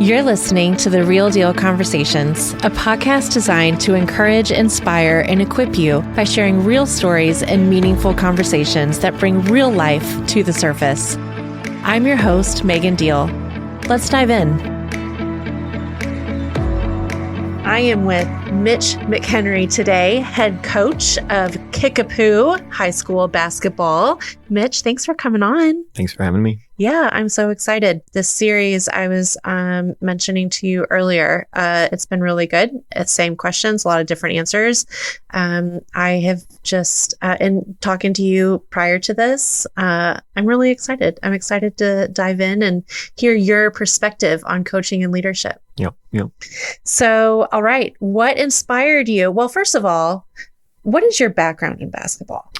You're listening to The Real Deal Conversations, a podcast designed to encourage, inspire, and equip you by sharing real stories and meaningful conversations that bring real life to the surface. I'm your host, Megan Deal. Let's dive in. I am with Mitch McHenry today, head coach of Kickapoo High School basketball. Mitch, thanks for coming on. Thanks for having me. Yeah, I'm so excited. This series I was mentioning to you earlier, it's been really good. It's same questions, a lot of different answers. I have just, in talking to you prior to this, I'm really excited. I'm excited to dive in and hear your perspective on coaching and leadership. Yep. So, all right, what inspired you? Well, first of all, what is your background in basketball?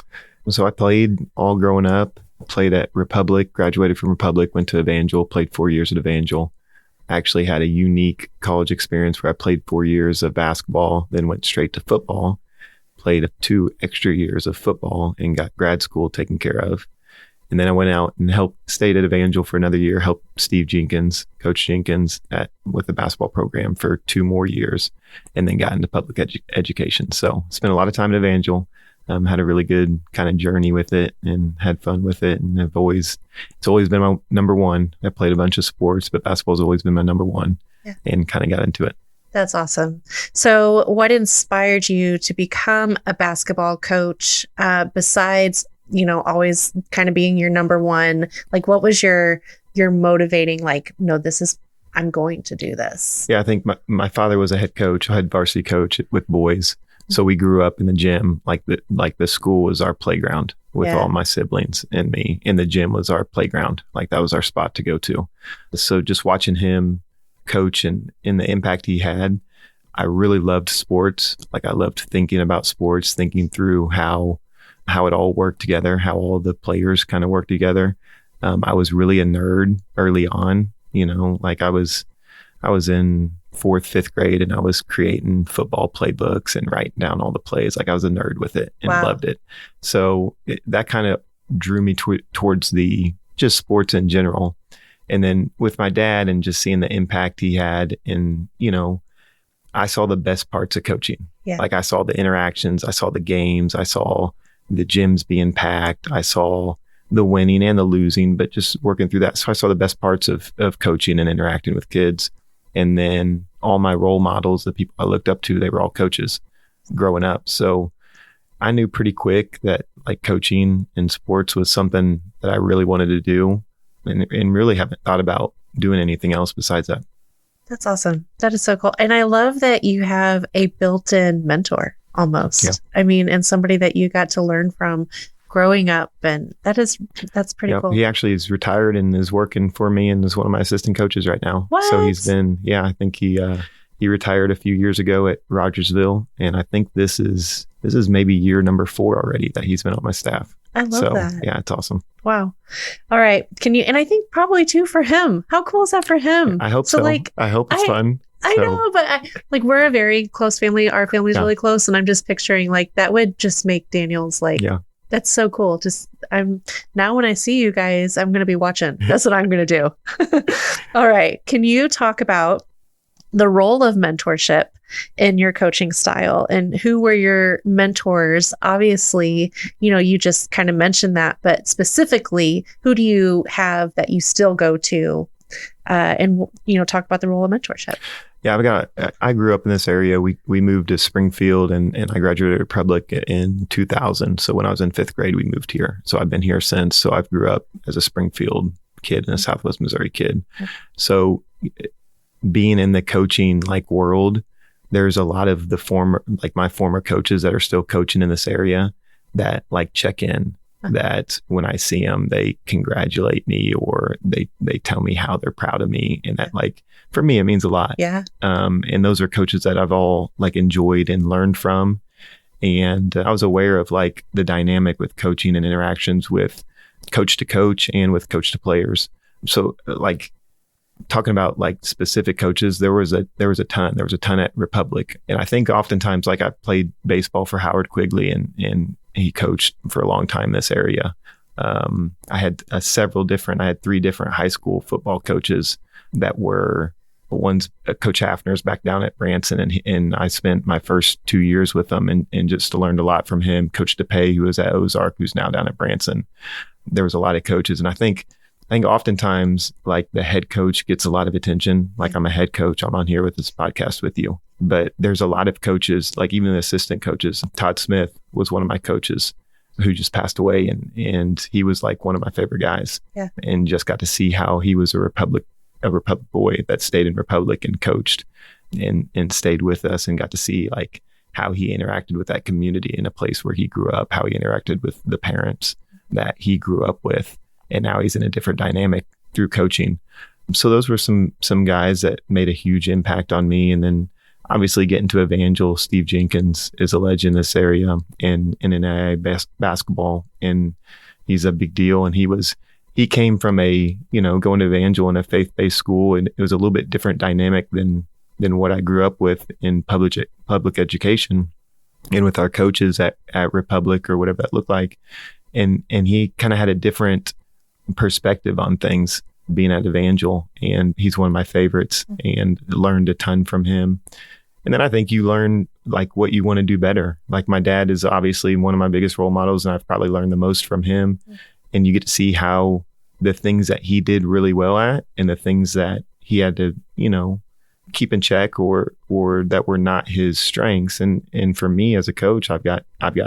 So I played all growing up. Played at Republic, graduated from Republic, went to Evangel, played 4 years at Evangel. Actually had a unique college experience where I played 4 years of basketball, then went straight to football, played 2 extra years of football and got grad school taken care of. And then I went out and stayed at Evangel for another year, helped Coach Jenkins with the basketball program for 2 more years, and then got into public education. So spent a lot of time at Evangel. Had a really good kind of journey with it and had fun with it. And it's always been my number one. I played a bunch of sports, but basketball's always been my number one, and kind of got into it. That's awesome. So what inspired you to become a basketball coach, besides, always kind of being your number one? Like, what was your motivating, no, I'm going to do this? Yeah, I think my father was a head varsity coach with boys. So we grew up in the gym, like the school was our playground with all my siblings and me, and the gym was our playground. Like that was our spot to go to. So just watching him coach and the impact he had, I really loved sports. Like I loved thinking about sports, thinking through how it all worked together, how all the players kind of work together. I was really a nerd early on, like I was in 4th, 5th grade, and I was creating football playbooks and writing down all the plays. Like I was a nerd with it and loved it. So that kind of drew me towards the just sports in general. And then with my dad and just seeing the impact he had in, I saw the best parts of coaching. Yeah. Like I saw the interactions, I saw the games, I saw the gyms being packed, I saw the winning and the losing, but just working through that. So I saw the best parts of coaching and interacting with kids. And then all my role models, the people I looked up to, they were all coaches growing up. So I knew pretty quick that like coaching in sports was something that I really wanted to do, and really haven't thought about doing anything else besides that. That's awesome. That is so cool. And I love that you have a built-in mentor almost. Yeah. I mean, and somebody that you got to learn from growing up, and that's pretty cool. He actually is retired and is working for me and is one of my assistant coaches right now. What? So he's been, I think he retired a few years ago at Rogersville, and I think this is maybe year number 4 already that he's been on my staff. I love that. Yeah, it's awesome. Wow. All right. And I think probably too for him. How cool is that for him? I hope so. I hope it's fun. I know, but we're a very close family. Our family's really close, and I'm just picturing that would just make Daniel's that's so cool. Now when I see you guys, I'm going to be watching. That's what I'm going to do. All right. Can you talk about the role of mentorship in your coaching style, and who were your mentors? Obviously, you just kind of mentioned that, but specifically, who do you have that you still go to, and talk about the role of mentorship? Yeah, I grew up in this area. We moved to Springfield, and I graduated at Public in 2000. So when I was in 5th grade, we moved here. So I've been here since. So I grew up as a Springfield kid and a Southwest Missouri kid. So being in the coaching world, there's a lot of my former coaches that are still coaching in this area that check in. That when I see them, they congratulate me, or they tell me how they're proud of me, and that for me it means a lot. Yeah. And those are coaches that I've all enjoyed and learned from, and I was aware of the dynamic with coaching and interactions with coach to coach and with coach to players. So talking about specific coaches, there was a ton at Republic, and I think oftentimes I played baseball for Howard Quigley, and he coached for a long time in this area. I had 3 different high school football coaches that were One's Coach Hafner's back down at Branson, and I spent my first 2 years with him and just learned a lot from him. Coach DePay, who was at Ozark, who's now down at Branson. There was a lot of coaches, and I think oftentimes like the head coach gets a lot of attention. Like I'm a head coach, I'm on here with this podcast with you, but there's a lot of coaches, like even the assistant coaches. Todd Smith was one of my coaches who just passed away, and he was like one of my favorite guys. Yeah. And just got to see how he was a Republic boy that stayed in Republic and coached and stayed with us, and got to see like how he interacted with that community in a place where he grew up, how he interacted with the parents that he grew up with. And now he's in a different dynamic through coaching. So those were some guys that made a huge impact on me. And then obviously getting to Evangel, Steve Jenkins is a legend in this area in NAIA basketball. And he's a big deal. And he came from going to Evangel in a faith-based school, and it was a little bit different dynamic than what I grew up with in public education and with our coaches at Republic or whatever that looked like. And he kind of had a different perspective on things being at Evangel, and he's one of my favorites, and learned a ton from him. And then I think you learn like what you want to do better. Like my dad is obviously one of my biggest role models, and I've probably learned the most from him. And you get to see how the things that he did really well at, and the things that he had to, keep in check or that were not his strengths. And for me as a coach, I've got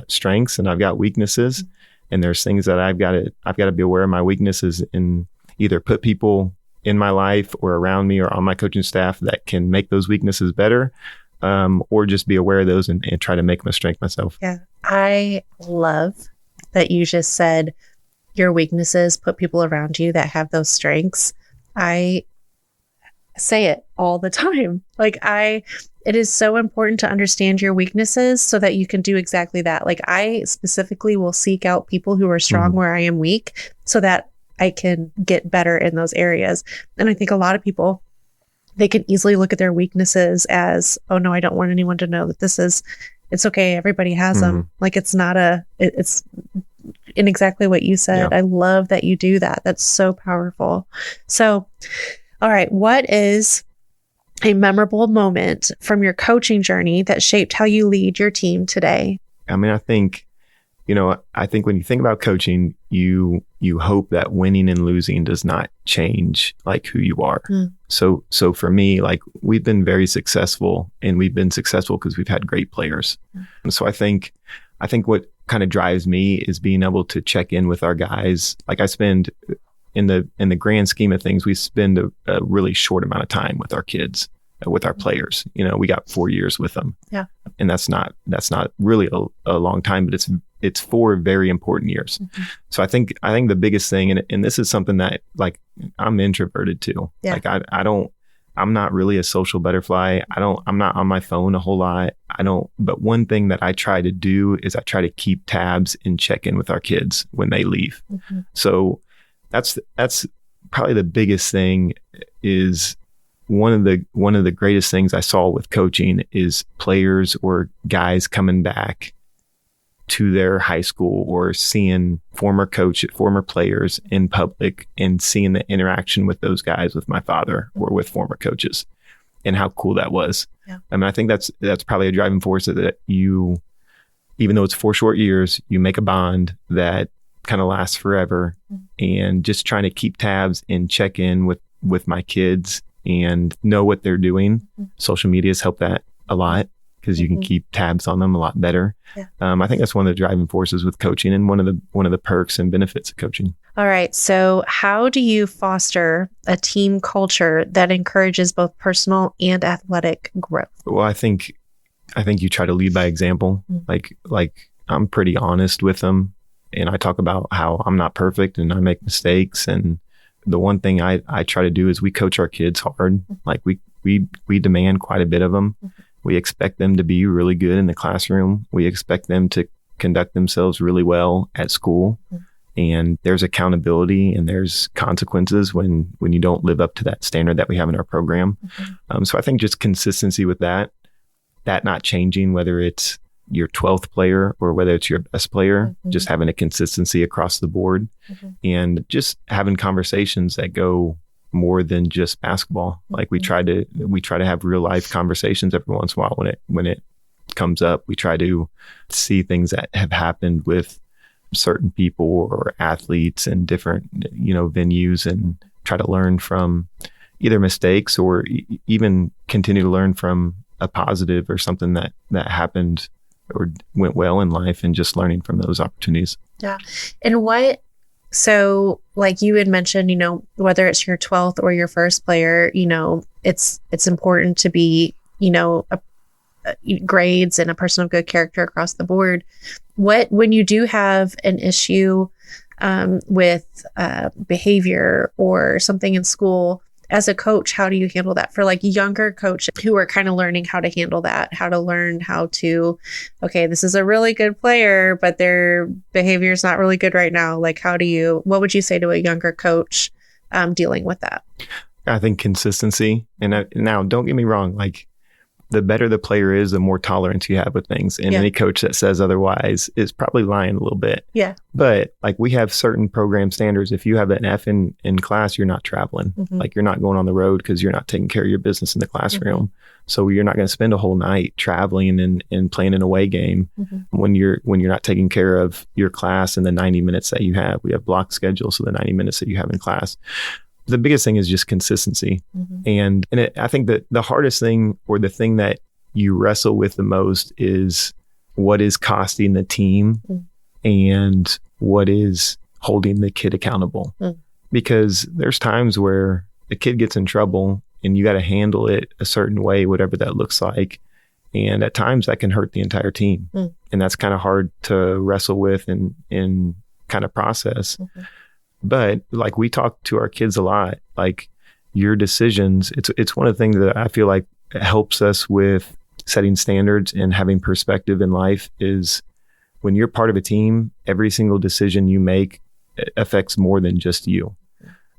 strengths and I've got weaknesses. And there's things that I've got to be aware of my weaknesses, and either put people in my life or around me or on my coaching staff that can make those weaknesses better, or just be aware of those and try to make them a strength myself. Yeah. I love that you just said your weaknesses, put people around you that have those strengths. I say it all the time. It is so important to understand your weaknesses so that you can do exactly that. Like I specifically will seek out people who are strong where I am weak so that I can get better in those areas. And I think a lot of people, they can easily look at their weaknesses as, oh no, I don't want anyone to know that it's okay. Everybody has them. Like it's in exactly what you said. Yeah. I love that you do that. That's so powerful. So, all right. What is a memorable moment from your coaching journey that shaped how you lead your team today? I mean, I think when you think about coaching, you hope that winning and losing does not change like who you are. So for me, like we've been very successful, and we've been successful because we've had great players. And so I think what kind of drives me is being able to check in with our guys. Like I spend in the grand scheme of things, we spend a really short amount of time with our kids, with our players. We got 4 years with them. Yeah. And that's not really a long time, but it's 4 very important years. So I think the biggest thing, and this is something that like I'm introverted too. Yeah. Like I'm not really a social butterfly. I'm not on my phone a whole lot. But one thing that I try to do is I try to keep tabs and check in with our kids when they leave. So that's probably the biggest thing. Is one of the greatest things I saw with coaching is players or guys coming back to their high school or seeing former players in public and seeing the interaction with those guys, with my father or with former coaches, and how cool that was. Yeah. I mean, I think that's probably a driving force that you, even though it's 4 short years, you make a bond that kind of lasts forever. And just trying to keep tabs and check in with my kids and know what they're doing. Social media has helped that a lot because you can keep tabs on them a lot better. Yeah. I think that's one of the driving forces with coaching, and one of the perks and benefits of coaching. All right. So how do you foster a team culture that encourages both personal and athletic growth? Well, I think you try to lead by example. Like I'm pretty honest with them, and I talk about how I'm not perfect and I make mistakes. And the one thing I try to do is we coach our kids hard. Like we demand quite a bit of them. We expect them to be really good in the classroom. We expect them to conduct themselves really well at school. And there's accountability and there's consequences when you don't live up to that standard that we have in our program. So I think just consistency with that not changing, whether it's your 12th player or whether it's your best player, just having a consistency across the board, and just having conversations that go more than just basketball. Like we try to have real life conversations every once in a while when it comes up. We try to see things that have happened with certain people or athletes in different, venues, and try to learn from either mistakes or even continue to learn from a positive or something that happened or went well in life, and just learning from those opportunities. Yeah. And so like you had mentioned, whether it's your 12th or your first player, it's important to be, grades and a person of good character across the board. When you do have an issue with behavior or something in school, as a coach, how do you handle that for like younger coaches who are kind of learning how to handle that, how to learn how to, okay, this is a really good player, but their behavior is not really good right now. Like, what would you say to a younger coach dealing with that? I think consistency. And now don't get me wrong, like the better the player is, the more tolerance you have with things. And any coach that says otherwise is probably lying a little bit. Yeah. But like we have certain program standards. If you have an F in class, you're not traveling. Like you're not going on the road because you're not taking care of your business in the classroom. So you're not going to spend a whole night traveling and playing an away game when you're not taking care of your class and the 90 minutes that you have. We have block schedules, so the 90 minutes that you have in class. The biggest thing is just consistency. And I think that the hardest thing, or the thing that you wrestle with the most, is what is costing the team and what is holding the kid accountable. Because there's times where the kid gets in trouble and you got to handle it a certain way, whatever that looks like. And at times that can hurt the entire team. And that's kind of hard to wrestle with and kind of process. But like we talk to our kids a lot, like your decisions, it's one of the things that I feel like helps us with setting standards and having perspective in life, is when you're part of a team, every single decision you make affects more than just you.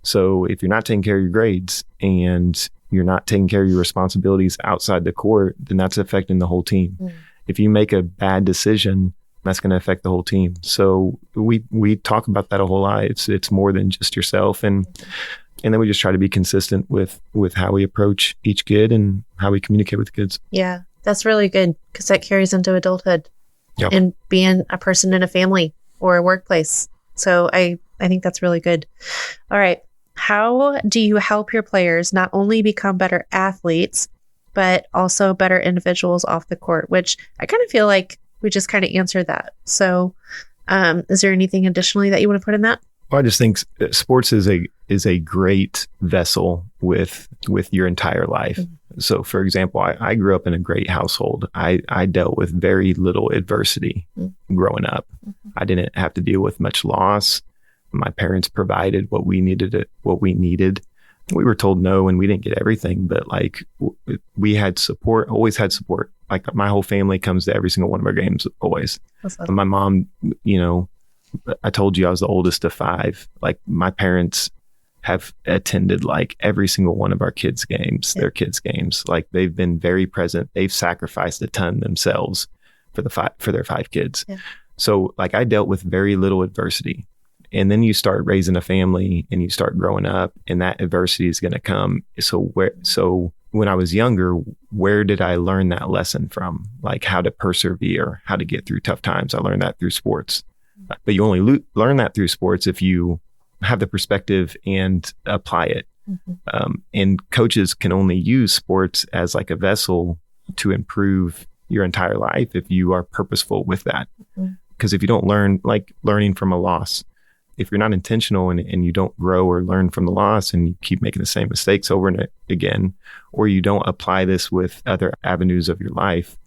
So if you're not taking care of your grades and you're not taking care of your responsibilities outside the court, then that's affecting the whole team. If you make a bad decision, that's going to affect the whole team. So we talk about that a whole lot. It's more than just yourself. And then we just try to be consistent with how we approach each kid and how we communicate with the kids. Yeah, that's really good, because that carries into adulthood and being a person in a family or a workplace. So I think that's really good. All right. How do you help your players not only become better athletes, but also better individuals off the court? Which I kind of feel like we just kind of answered that. So is there anything additionally that you want to put in that? Well, I just think sports is a great vessel with your entire life. So for example, I grew up in a great household. I dealt with very little adversity growing up. I didn't have to deal with much loss. My parents provided what we needed. We were told no, and we didn't get everything, but like we had support, always had support. Like my whole family comes to every single one of our games, always. Awesome. My mom, I told you I was the oldest of 5. Like my parents have attended like every single one of our kids' games, their kids' games. Like they've been very present. They've sacrificed a ton themselves for their 5 kids. Yeah. So like I dealt with very little adversity. And then you start raising a family and you start growing up, and that adversity is going to come. So when I was younger, where did I learn that lesson from? Like how to persevere, how to get through tough times. I learned that through sports. But you only learn that through sports if you have the perspective and apply it. And coaches can only use sports as like a vessel to improve your entire life if you are purposeful with that. Because if you don't learn, like learning from a loss, if you're not intentional and you don't grow or learn from the loss and you keep making the same mistakes over and again, or you don't apply this with other avenues of your life,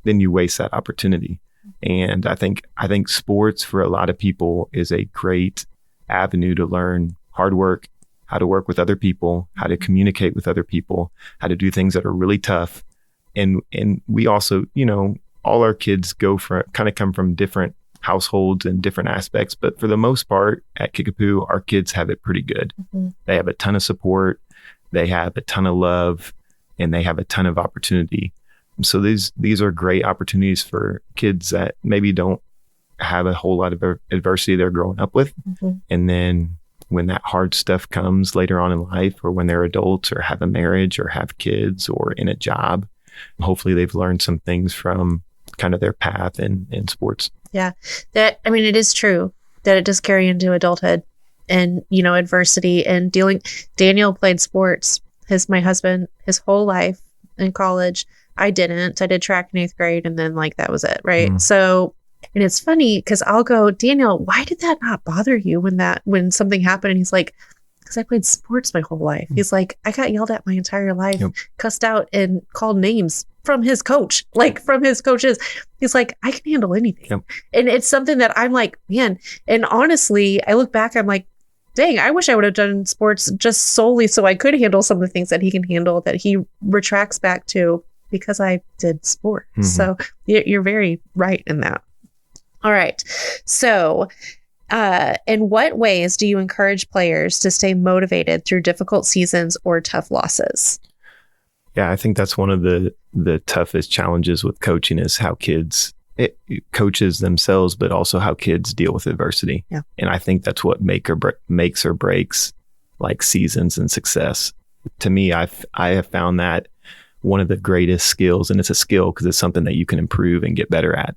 then you waste that opportunity. And I think sports for a lot of people is a great avenue to learn hard work, how to work with other people, how to communicate with other people, how to do things that are really tough. And we also, all our kids come from different households and different aspects, but for the most part at Kickapoo, our kids have it pretty good. They have a ton of support, they have a ton of love, and they have a ton of opportunity. So these are great opportunities for kids that maybe don't have a whole lot of adversity they're growing up with, and then when that hard stuff comes later on in life, or when they're adults or have a marriage or have kids or in a job, hopefully they've learned some things from kind of their path in sports. Yeah. It is true that it does carry into adulthood and, adversity and dealing. Daniel played sports. My husband, his whole life in college. I didn't. I did track in 8th grade, and then that was it. Right. So, and it's funny because I'll go, Daniel, why did that not bother you when something happened? And he's like, because I played sports my whole life. He's like, I got yelled at my entire life, cussed out and called names from his coach, from his coaches. He's like, I can handle anything. And it's something that I'm like, man. And honestly, I look back, I'm like, dang, I wish I would have done sports just solely so I could handle some of the things that he can handle, that he retracts back to because I did sports. So you're very right in that. All right. So in what ways do you encourage players to stay motivated through difficult seasons or tough losses? Yeah, I think that's one of the toughest challenges with coaching is how coaches themselves, but also how kids deal with adversity. Yeah. And I think that's what makes or breaks seasons and success. To me, I have found that one of the greatest skills, and it's a skill because it's something that you can improve and get better at.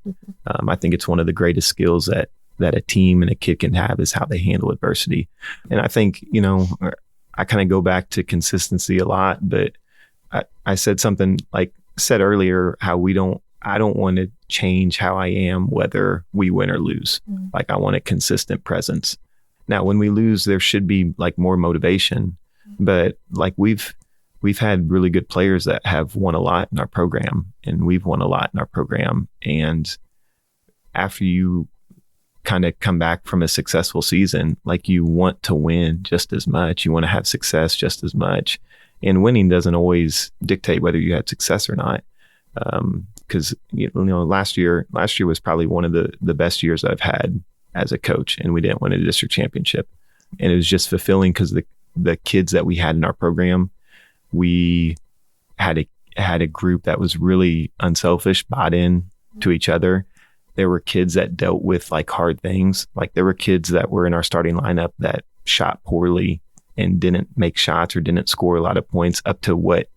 I think it's one of the greatest skills that a team and a kid can have is how they handle adversity. And I think, I kind of go back to consistency a lot, but I said something said earlier, how I don't want to change how I am, whether we win or lose. I want a consistent presence. Now, when we lose, there should be more motivation, but we've had really good players that have won a lot in our program, and we've won a lot in our program. And after you kind of come back from a successful season, you want to win just as much. You want to have success just as much. And winning doesn't always dictate whether you had success or not. Because last year was probably one of the best years I've had as a coach, and we didn't win a district championship. And it was just fulfilling because the kids that we had in our program, we had a group that was really unselfish, bought in to each other. There were kids that dealt with hard things. There were kids that were in our starting lineup that shot poorly and didn't make shots or didn't score a lot of points up to what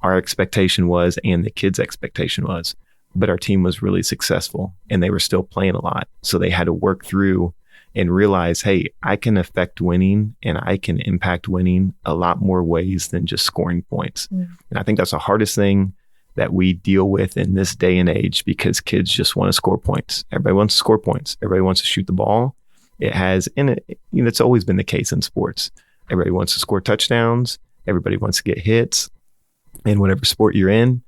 our expectation was and the kids' expectation was. But our team was really successful and they were still playing a lot. So they had to work through and realize, hey, I can affect winning and I can impact winning a lot more ways than just scoring points. And I think that's the hardest thing that we deal with in this day and age, because kids just want to score points. Everybody wants to score points. Everybody wants to shoot the ball. It's always been the case in sports. Everybody wants to score touchdowns. Everybody wants to get hits in whatever sport you're in.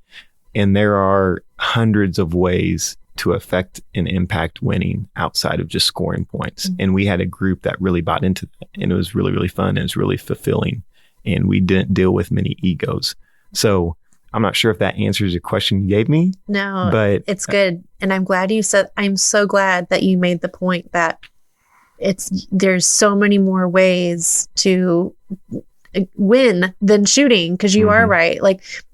And there are hundreds of ways to affect and impact winning outside of just scoring points. And we had a group that really bought into that, and it was really, really fun. And it was really fulfilling, and we didn't deal with many egos. So I'm not sure if that answers your question you gave me. No, but it's good. And I'm so glad that you made the point that there's so many more ways to win than shooting, because you are right.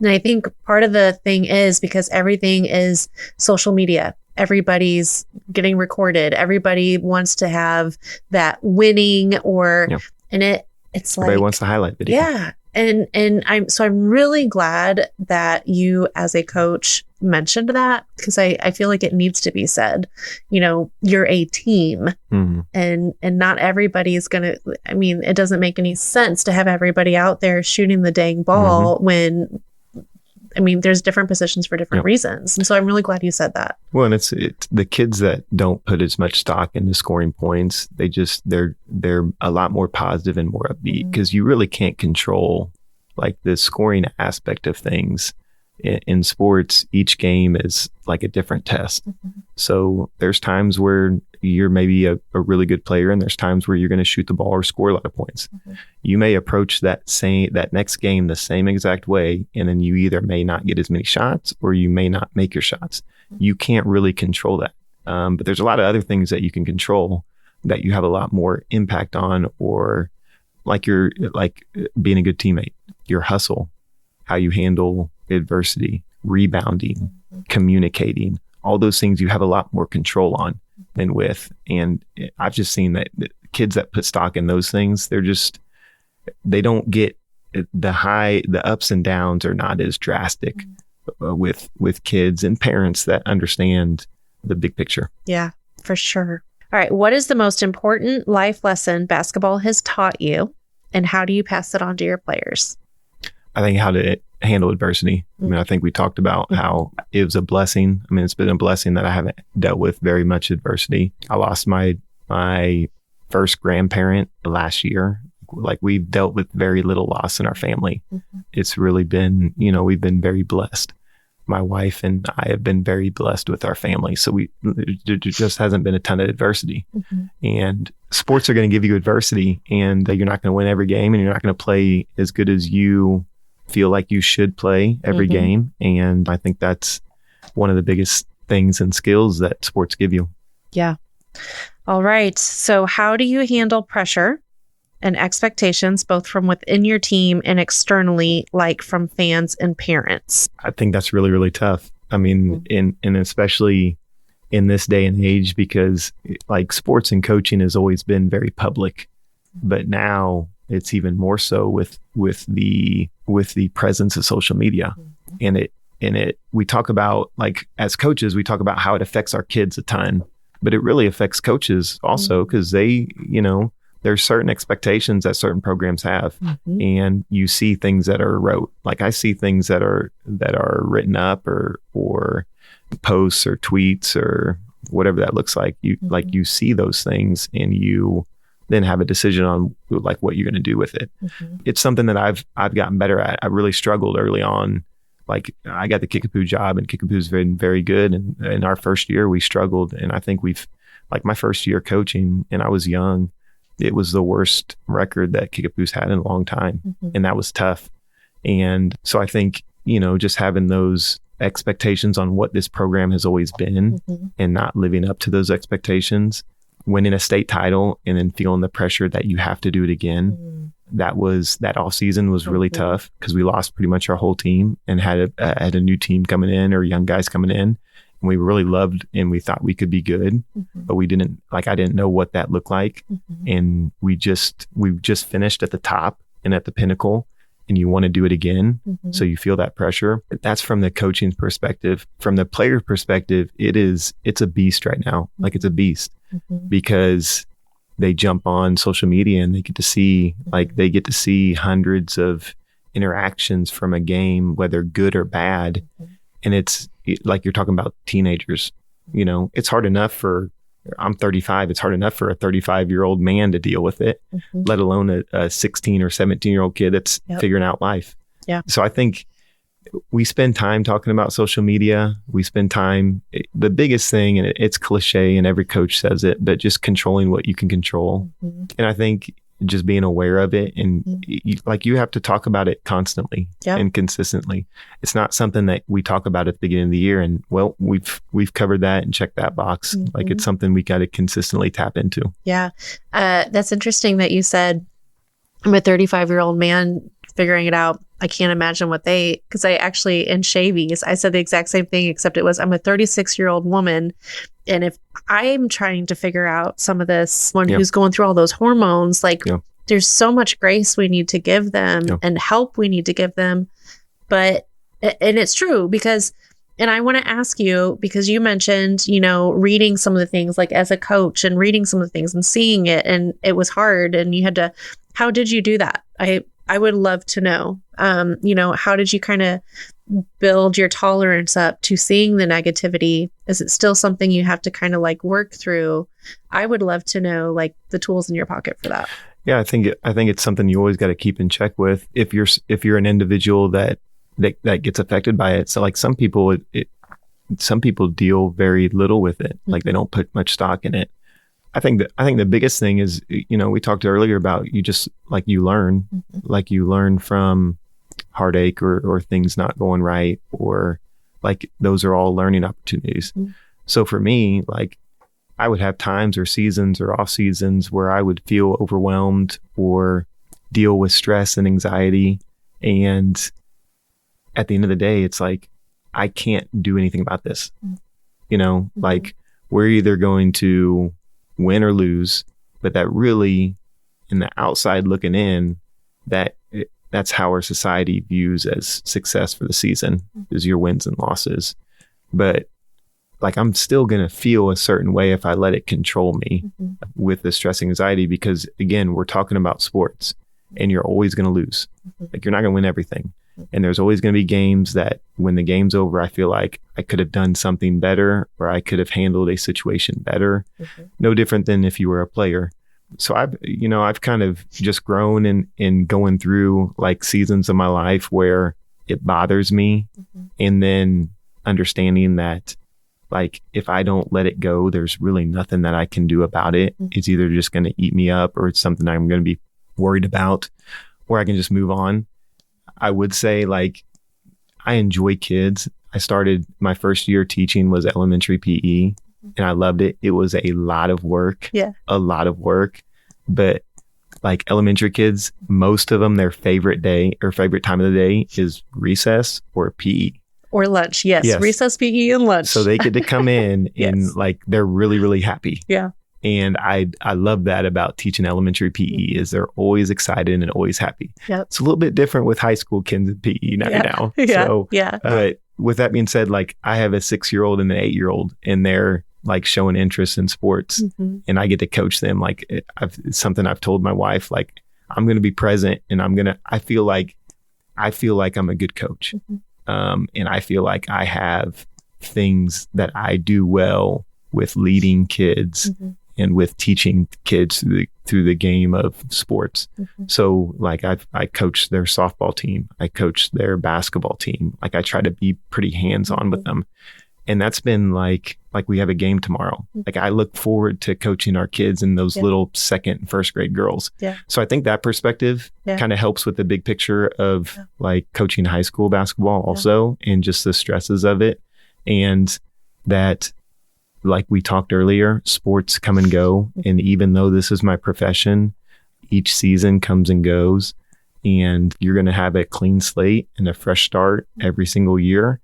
And I think part of the thing is because everything is social media. Everybody's getting recorded. Everybody wants to have that winning and it's everybody wants the highlight video. Yeah. And I'm really glad that you as a coach mentioned that, because I feel like it needs to be said. You're a team, and not everybody's gonna. It doesn't make any sense to have everybody out there shooting the dang ball when. There's different positions for different reasons. And so I'm really glad you said that. Well, and it's the kids that don't put as much stock into scoring points. They're a lot more positive and more upbeat, because you really can't control the scoring aspect of things. In sports, each game is a different test. So there's times where you're maybe a really good player, and there's times where you're going to shoot the ball or score a lot of points. You may approach that next game the same exact way, and then you either may not get as many shots or you may not make your shots. You can't really control that. But there's a lot of other things that you can control that you have a lot more impact on, or being a good teammate, your hustle, how you handle adversity, rebounding, communicating, all those things you have a lot more control on than with. And I've just seen that kids that put stock in those things, they don't get the ups and downs are not as drastic with kids and parents that understand the big picture. Yeah, for sure. All right. What is the most important life lesson basketball has taught you, and how do you pass it on to your players? I think how to handle adversity. I mean, I think we talked about how it was a blessing. I mean, it's been a blessing that I haven't dealt with very much adversity. I lost my first grandparent last year. Like, we've dealt with very little loss in our family. It's really been, we've been very blessed. My wife and I have been very blessed with our family. So there just hasn't been a ton of adversity. And sports are going to give you adversity, and you're not going to win every game, and you're not going to play as good as you feel like you should play every game. And I think that's one of the biggest things and skills that sports give you. Yeah. All right. So how do you handle pressure and expectations, both from within your team and externally, like from fans and parents? I think that's really, really tough. I mean, and especially in this day and age, because like sports and coaching has always been very public, but now it's even more so with the presence of social media. And we talk about, like, as coaches, we talk about how it affects our kids a ton, but it really affects coaches also, because they, there's certain expectations that certain programs have, and you see things that are wrote. Like, I see things that are written up or posts or tweets or whatever that looks like. You see those things, and you then have a decision on like what you're going to do with it. It's something that I've gotten better at. I really struggled early on. Like, I got the Kickapoo job, and Kickapoo's been very good. And in our first year, we struggled. And I think my first year coaching, and I was young, it was the worst record that Kickapoo's had in a long time. And that was tough. And so I think, just having those expectations on what this program has always been and not living up to those expectations, winning a state title and then feeling the pressure that you have to do it again. That off season was really tough, because we lost pretty much our whole team and had a new team coming in, or young guys coming in. And we really loved, and we thought we could be good, but I didn't know what that looked like. And we just finished at the top and at the pinnacle, and you want to do it again. So you feel that pressure. That's from the coaching perspective. From the player perspective, it's a beast right now. Like, it's a beast, because they jump on social media and they get to see hundreds of interactions from a game, whether good or bad. And it's like, you're talking about teenagers, it's hard enough I'm 35. It's hard enough for a 35-year-old man to deal with it, let alone a 16 or 17-year-old kid that's figuring out life. Yeah. So I think we spend time talking about social media. We spend time, the biggest thing, and it's cliche and every coach says it, but just controlling what you can control. And I think just being aware of it, and you have to talk about it constantly and consistently. It's not something that we talk about at the beginning of the year and, well, we've covered that and checked that box. Like, it's something we got to consistently tap into. Yeah. That's interesting that you said, I'm a 35-year-old man figuring it out. I can't imagine because I actually, in Shavies, I said the exact same thing, except I'm a 36-year-old woman. And if I'm trying to figure out some of this, one who's going through all those hormones, there's so much grace we need to give them and help we need to give them. And it's true, because, and I want to ask you, because you mentioned, reading some of the things, like as a coach, and reading some of the things and seeing it, and it was hard, and how did you do that? I would love to know, how did you kind of build your tolerance up to seeing the negativity? Is it still something you have to kind of work through? I would love to know the tools in your pocket for that. Yeah, I think it's something you always got to keep in check with if you're an individual that gets affected by it. So some people deal very little with it. Like, they don't put much stock in it. I think the biggest thing is, we talked earlier about you learn from heartache or things not going right, or those are all learning opportunities. So for me, I would have times or seasons or off seasons where I would feel overwhelmed or deal with stress and anxiety. And at the end of the day, it's I can't do anything about this. We're either going to win or lose, but that really, in the outside looking in, that's how our society views as success for the season, is your wins and losses. But like, I'm still going to feel a certain way if I let it control me with the stress anxiety, because again, we're talking about sports and you're always going to lose. Like, you're not going to win everything. And there's always going to be games that when the game's over, I feel like I could have done something better, or I could have handled a situation better. No different than if you were a player. So I've kind of just grown in going through like seasons of my life where it bothers me, and then understanding that, like, if I don't let it go, there's really nothing that I can do about it. It's either just going to eat me up, or it's something I'm going to be worried about, or I can just move on. I would say, like, I enjoy kids. I started my first year teaching was elementary PE, and I loved it. It was a lot of work. A lot of work. But like, elementary kids, most of them, their favorite day or favorite time of the day is recess or PE. Or lunch. Yes. Recess, PE, and lunch. So they get to come in and like, they're really, really happy. And I love that about teaching elementary PE, is they're always excited and always happy. It's a little bit different with high school kids in PE now. But with that being said, like, I have a 6-year-old and an 8-year-old, and they're like showing interest in sports, and I get to coach them. Like, it's something I've told my wife, like, I'm going to be present, and I feel like I'm a good coach. And I feel like I have things that I do well with leading kids and with teaching kids through the game of sports. So like, I coach their softball team. I coach their basketball team. Like, I try to be pretty hands-on with them. And that's been like we have a game tomorrow. Like, I look forward to coaching our kids and those little second and first grade girls. So I think that perspective kind of helps with the big picture of like coaching high school basketball also, and just the stresses of it. And that, like we talked earlier, sports come and go. And even though this is my profession, each season comes and goes, and you're going to have a clean slate and a fresh start every single year.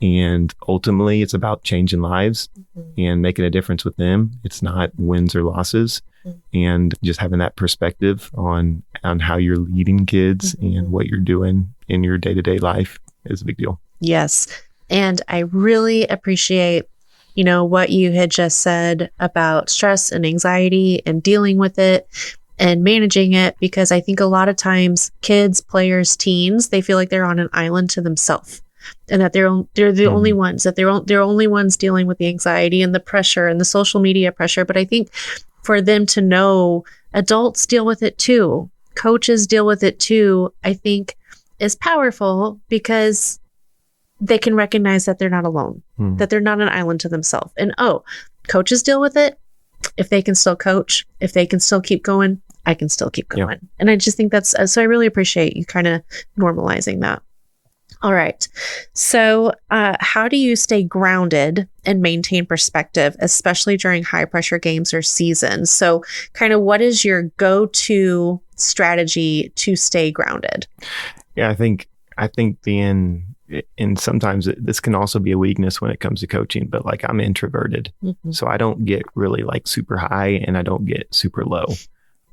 And ultimately, it's about changing lives and making a difference with them. It's not wins or losses. And just having that perspective on how you're leading kids and what you're doing in your day-to-day life is a big deal. Yes. And I really appreciate, what you had just said about stress and anxiety and dealing with it and managing it, because I think a lot of times kids, players, teens, they feel like they're on an island to themselves. And that they're the only ones, that they're only ones dealing with the anxiety and the pressure and the social media pressure. But I think for them to know adults deal with it too, coaches deal with it too, I think is powerful, because they can recognize that they're not alone, that they're not an island to themselves. And coaches deal with it. If they can still coach, if they can still keep going, I can still keep going. And I just think that's, so I really appreciate you kind of normalizing that. All right. So how do you stay grounded and maintain perspective, especially during high pressure games or seasons? So kind of what is your go-to strategy to stay grounded? Yeah, I think being, and sometimes this can also be a weakness when it comes to coaching, but like, I'm introverted. So I don't get really like super high, and I don't get super low.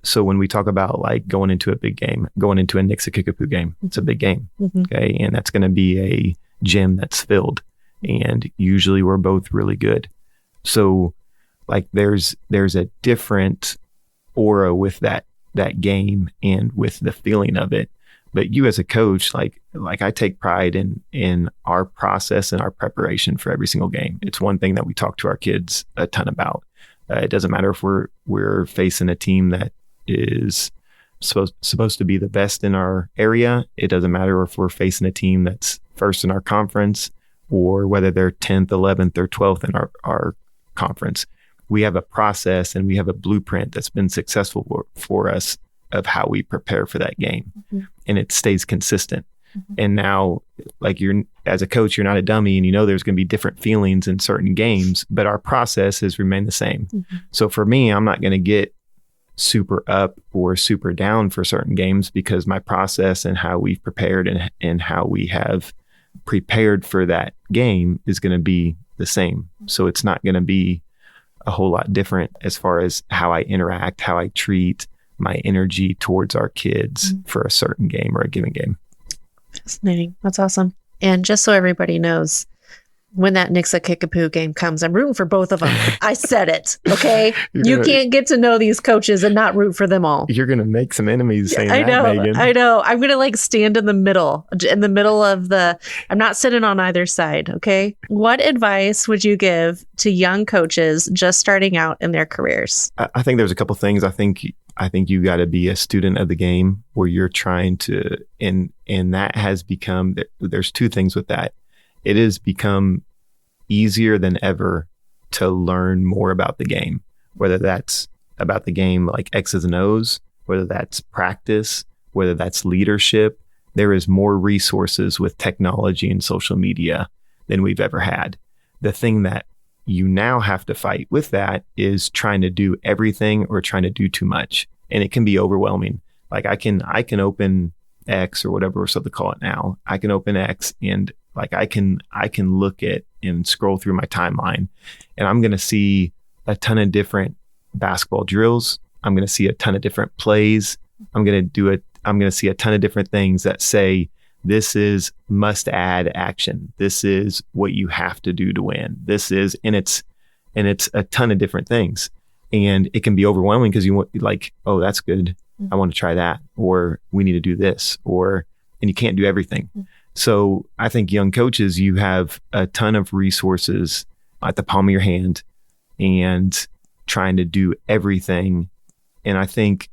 So when we talk about like going into a big game, going into a Kickapoo game, it's a big game. Okay. And that's going to be a gym that's filled, and usually we're both really good. So like, there's a different aura with that game and with the feeling of it. But you as a coach, like I take pride in our process and our preparation for every single game. It's one thing that we talk to our kids a ton about. It doesn't matter if we're facing a team that is supposed to be the best in our area. It doesn't matter if we're facing a team that's first in our conference, or whether they're 10th, 11th, or 12th in our conference. We have a process and we have a blueprint that's been successful for us of how we prepare for that game. And it stays consistent. And now, like, you're, as a coach, you're not a dummy, and there's going to be different feelings in certain games, but our process has remained the same. So for me, I'm not going to get super up or super down for certain games, because my process and how we've prepared and how we have prepared for that game is going to be the same. So it's not going to be a whole lot different as far as how I interact, how I treat my energy towards our kids for a certain game or a given game. Fascinating. That's awesome. And just so everybody knows, when that Nixa Kickapoo game comes, I'm rooting for both of them. I said it. Okay. You can't get to know these coaches and not root for them all. You're going to make some enemies saying I know, that, Megan. I know. I'm going to like stand in the middle of I'm not sitting on either side. Okay. What advice would you give to young coaches just starting out in their careers? I think there's a couple things. I think you got to be a student of the game where you're trying to, and that has become, there's two things with that. It has become easier than ever to learn more about the game, whether that's about the game like X's and O's, whether that's practice, whether that's leadership. There is more resources with technology and social media than we've ever had. The thing that you now have to fight with that is trying to do everything or trying to do too much. And it can be overwhelming. Like I can open X or whatever we're supposed to call it now. I can open X and like I can look at and scroll through my timeline and I'm going to see a ton of different basketball drills. I'm going to see a ton of different plays. I'm going to see a ton of different things that say, this is must add action. This is what you have to do to win. This is, and it's a ton of different things. And it can be overwhelming because you want like, oh, that's good. I want to try that, or we need to do this, and you can't do everything. So I think young coaches, you have a ton of resources at the palm of your hand and trying to do everything. And I think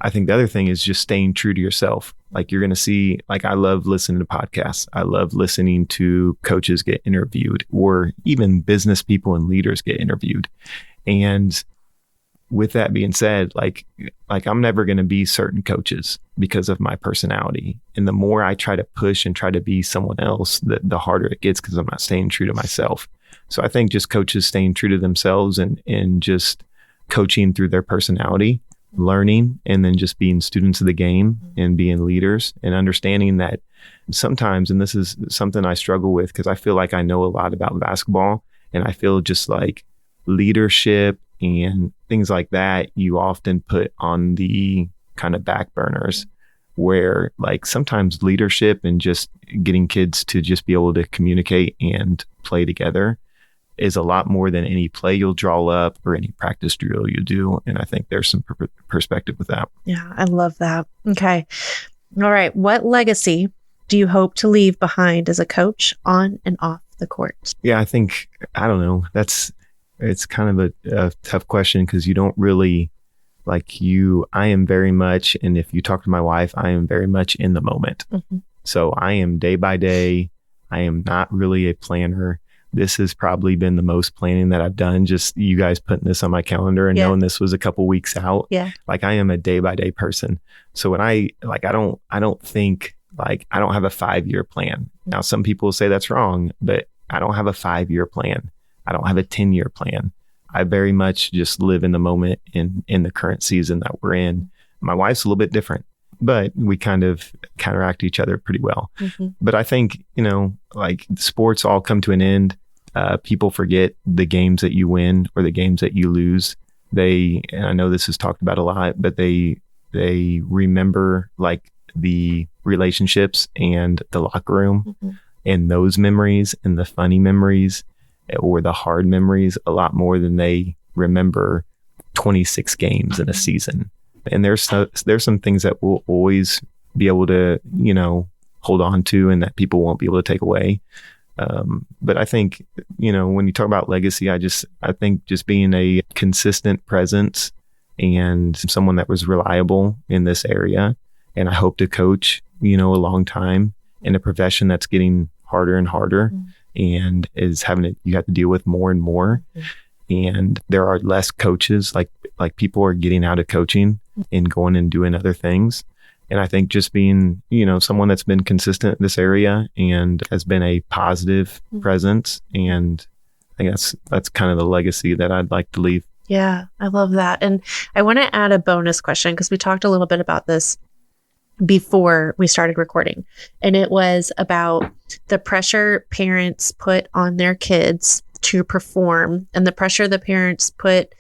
the other thing is just staying true to yourself. Like you're going to see, like I love listening to podcasts. I love listening to coaches get interviewed or even business people and leaders get interviewed. And with that being said, like I'm never going to be certain coaches because of my personality. And the more I try to push and try to be someone else, the harder it gets because I'm not staying true to myself. So I think just coaches staying true to themselves and just coaching through their personality, learning, and then just being students of the game and being leaders and understanding that sometimes, and this is something I struggle with because I feel like I know a lot about basketball and I feel just like leadership and things like that, you often put on the kind of back burners where like sometimes leadership and just getting kids to just be able to communicate and play together is a lot more than any play you'll draw up or any practice drill you do. And I think there's some perspective with that. Yeah, I love that. Okay. All right. What legacy do you hope to leave behind as a coach on and off the court? Yeah, I don't know. It's kind of a tough question because you don't really I am very much, and if you talk to my wife, I am very much in the moment. Mm-hmm. So I am day by day. I am not really a planner. This has probably been the most planning that I've done. Just you guys putting this on my calendar and knowing this was a couple weeks out. Yeah. Like I am a day by day person. So when I don't think like I don't have a 5-year plan. Mm-hmm. Now some people say that's wrong, but I don't have a 5-year plan. I don't have a 10-year plan. I very much just live in the moment in the current season that we're in. My wife's a little bit different, but we kind of counteract each other pretty well. Mm-hmm. But I think, like sports all come to an end. People forget the games that you win or the games that you lose. And I know this is talked about a lot, but they remember like the relationships and the locker room and those memories and the funny memories or the hard memories a lot more than they remember 26 games in a season. And there's some things that we'll always be able to, hold on to and that people won't be able to take away. But I think, when you talk about legacy, I think just being a consistent presence and someone that was reliable in this area. And I hope to coach, a long time in a profession that's getting harder and harder. And is you have to deal with more and more. And there are less coaches, like people are getting out of coaching and going and doing other things. And I think just being, someone that's been consistent in this area and has been a positive presence. And I think that's kind of the legacy that I'd like to leave. Yeah, I love that. And I want to add a bonus question because we talked a little bit about this before we started recording. And it was about the pressure parents put on their kids to perform and the pressure the parents put.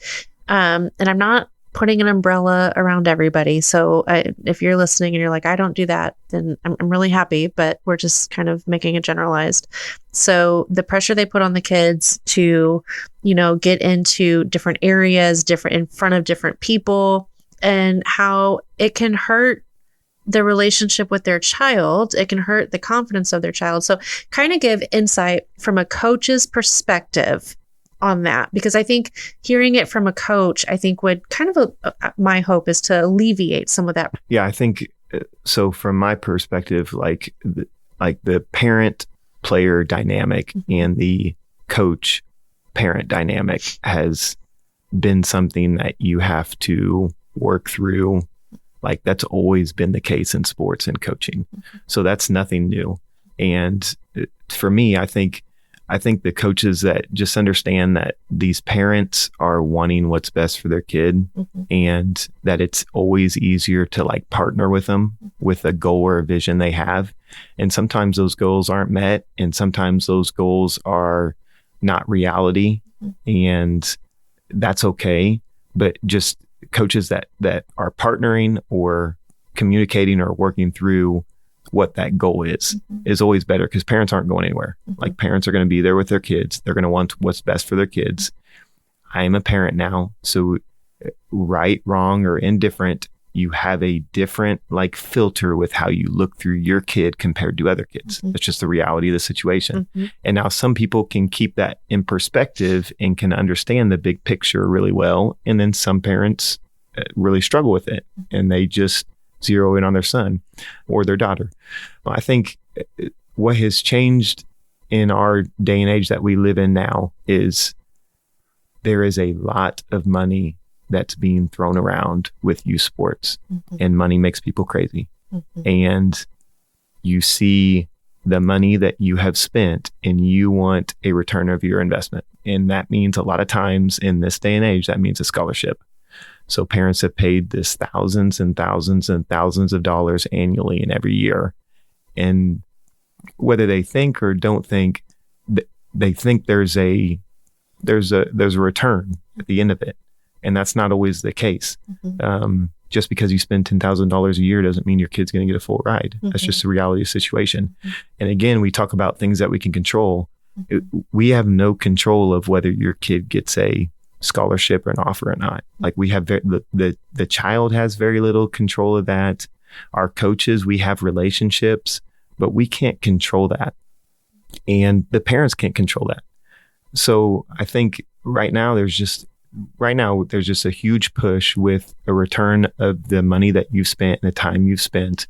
And I'm not putting an umbrella around everybody. So if you're listening and you're like, I don't do that, then I'm really happy, but we're just kind of making it generalized. So the pressure they put on the kids to, get into different areas, different in front of different people, and how it can hurt the relationship with their child. It can hurt the confidence of their child. So kind of give insight from a coach's perspective on that, because I think hearing it from a coach, I think would kind of, my hope is to alleviate some of that. Yeah, I think so. From my perspective, like the parent player dynamic and the coach parent dynamic has been something that you have to work through. Like that's always been the case in sports and coaching. So that's nothing new. And for me, I think the coaches that just understand that these parents are wanting what's best for their kid and that it's always easier to like partner with them with a goal or a vision they have. And sometimes those goals aren't met and sometimes those goals are not reality and that's okay. But just coaches that are partnering or communicating or working through what that goal is always better, because parents aren't going anywhere. Like parents are going to be there with their kids. They're going to want what's best for their kids. I am a parent now. So right, wrong, or indifferent, you have a different like filter with how you look through your kid compared to other kids. It's just the reality of the situation. And now some people can keep that in perspective and can understand the big picture really well. And then some parents really struggle with it and they just zero in on their son or their daughter. Well, I think what has changed in our day and age that we live in now is there is a lot of money that's being thrown around with youth sports and money makes people crazy. And you see the money that you have spent and you want a return of your investment. And that means a lot of times in this day and age, that means a scholarship. So parents have paid this thousands and thousands and thousands of dollars annually and every year. And whether they think or don't think, they think there's a return at the end of it. And that's not always the case. Just because you spend $10,000 a year doesn't mean your kid's going to get a full ride. That's just the reality of the situation. And again, we talk about things that we can control. We have no control of whether your kid gets a scholarship or an offer or not. Like we have the child has very little control of that. Our coaches, we have relationships, but we can't control that. And the parents can't control that. So I think right now there's just a huge push with a return of the money that you've spent and the time you've spent.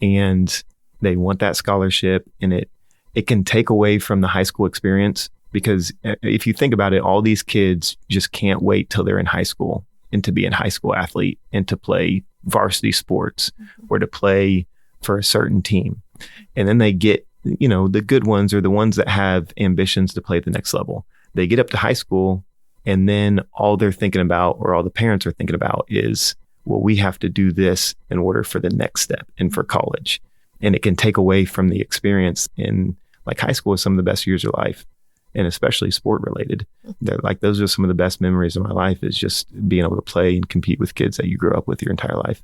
And they want that scholarship, and it can take away from the high school experience. Because if you think about it, all these kids just can't wait till they're in high school and to be a high school athlete and to play varsity sports or to play for a certain team. And then they get, the good ones are the ones that have ambitions to play at the next level. They get up to high school and then all they're thinking about, or all the parents are thinking about, is, well, we have to do this in order for the next step and for college. And it can take away from the experience. In like high school is some of the best years of life. And especially sport related. They're like, those are some of the best memories of my life, is just being able to play and compete with kids that you grew up with your entire life.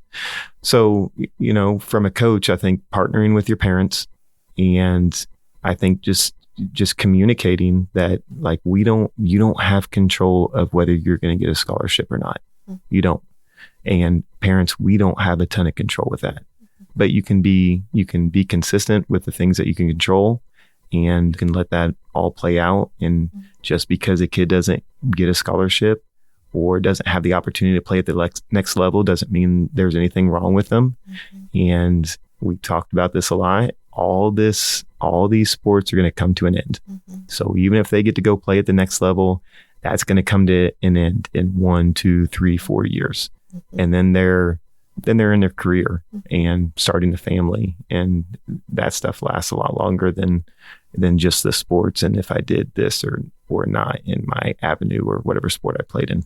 So, from a coach, I think partnering with your parents, and I think just communicating that like, you don't have control of whether you're going to get a scholarship or not. You don't. And parents, we don't have a ton of control with that, but you can be consistent with the things that you can control and can let that all play out. And just because a kid doesn't get a scholarship or doesn't have the opportunity to play at the next level doesn't mean there's anything wrong with them. And we talked about this a lot. All these sports are going to come to an end. So even if they get to go play at the next level, that's going to come to an end in 1, 2, 3, 4 years. And then they're in their career and starting a family, and that stuff lasts a lot longer than just the sports and if I did this or not in my avenue or whatever sport I played in.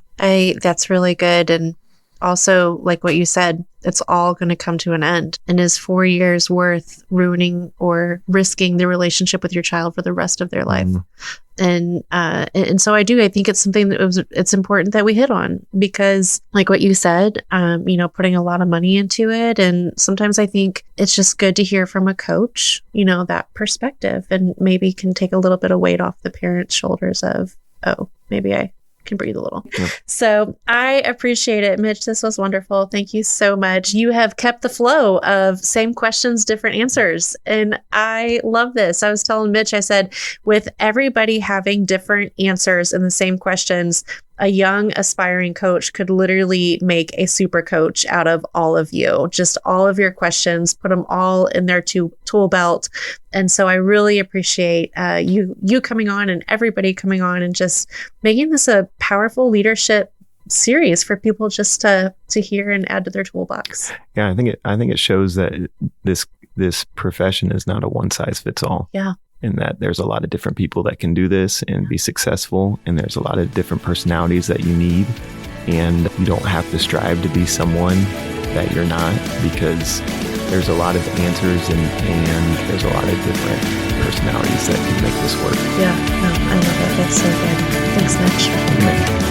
That's really good. And also, like what you said, it's all going to come to an end. And is 4 years worth ruining or risking the relationship with your child for the rest of their life? And so I think it's something that it's important that we hit on, because like what you said, putting a lot of money into it. And sometimes I think it's just good to hear from a coach, that perspective, and maybe can take a little bit of weight off the parents' shoulders of, oh, maybe I can breathe a little. Yeah. So I appreciate it, Mitch. This was wonderful. Thank you so much. You have kept the flow of same questions, different answers. And I love this. I was telling Mitch, I said, with everybody having different answers in the same questions, a young aspiring coach could literally make a super coach out of all of you. Just all of your questions, put them all in their tool belt. And so I really appreciate you coming on, and everybody coming on, and just making this a powerful leadership series for people just to hear and add to their toolbox. Yeah, I think it shows that this profession is not a one size fits all. Yeah. And that there's a lot of different people that can do this and be successful. And there's a lot of different personalities that you need. And you don't have to strive to be someone that you're not, because there's a lot of answers and there's a lot of different personalities that can make this work. Yeah, no, I love it. That's so good. Thanks, Mitch.